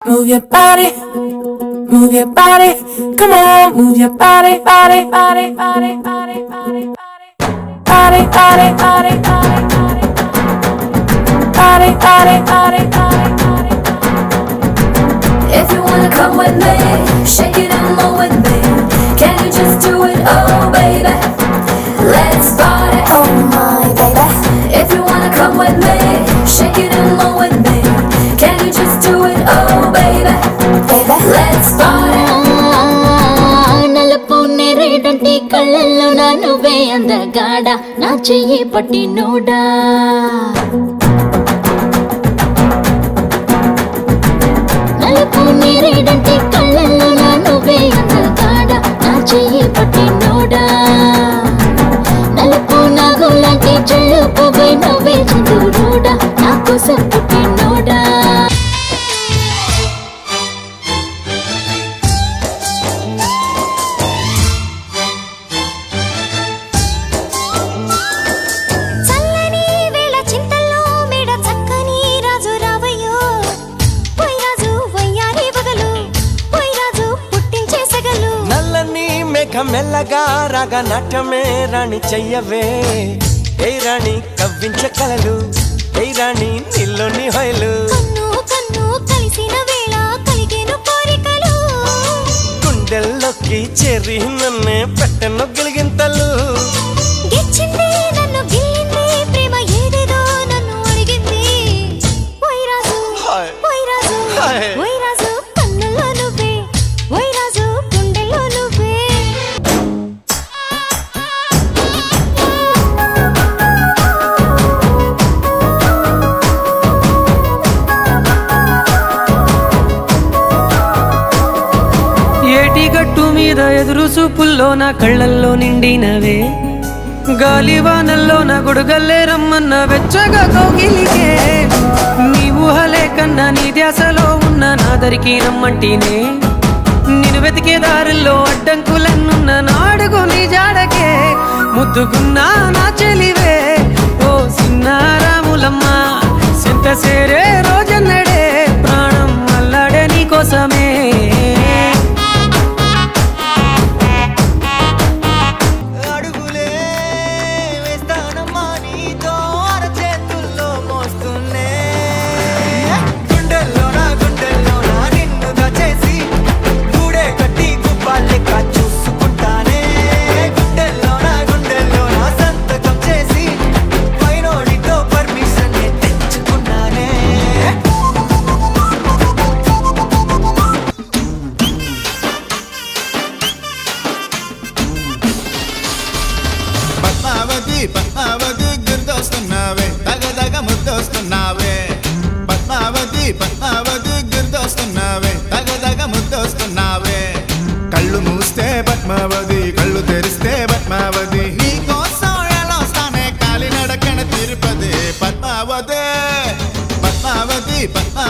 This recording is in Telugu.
Move your body, move your body, come on, move your body, body, body, body, body, body, body, body, body, body, body, body, body, body. If you wanna come with me, shake it and roll with me. Can you just do it, oh baby? Let's party, oh my baby. If you wanna come with me, shake it and roll with me. Can you just do it, oh baby? Baby, let's party. నలుపు నేరేడంటి కళ్ళల్లో నా నువ్వే అందగాడ నా చెయ్యి పట్టి నోడా నలుపు నేరేడంటి కళ్ళల్లో నా నువ్వే అందగాడ నా చెయ్యి పట్టి నోడా నలుపు నాగులాంటి చెల్లు పోవై నవ్వే చంద్రుడా నా కోసం పుట్టి నోడా మెల్లగా రాగ నాట్యమే రాణి చెయ్యవే ఏ రాణి కవ్వించ కలలు ఏ రాణి నిల్లోని హొయలు కన్ను కన్ను కలిసిన వేళ కలిగేను కోరికలు గుండెల్లోకి చేరి నన్నే పెట్టెను గిలిగింతలు గిచ్చింది నన్ను గిల్లింది ప్రేమ ఏదేదో నన్ను అడిగింది ఓయ్ రాజు ఓయ్ రాజు ఓయ్ రాజు కన్నుల్లో నువ్వే ఓయ్ రాజు గుండెల్లో నువ్వే గట్టు మీద ఎదురు చూపుల్లో నా కళ్ళల్లో నిండినవే గాలివానల్లో నా గొడుగల్లే రమ్మన్న వెచ్చగా కౌగిలికే నీ ఊహలే కన్నా నీ ధ్యాసలో ఉన్న నా దరికి రమ్మంటేనే నేను వెతికే దారుల్లో అడ్డంకులన్నున్న నాడుగు నీ జాడకే ముద్దుకున్నా నా చెలివే ఓ సిన్నారాములమ్మ సెంత సేరే రోజన్నడే ప్రాణం అల్లాడే నీ కోసమే పద్మావతి గుర్తొస్తున్నావే తగ ముద్దొస్తున్నావే పద్మావతి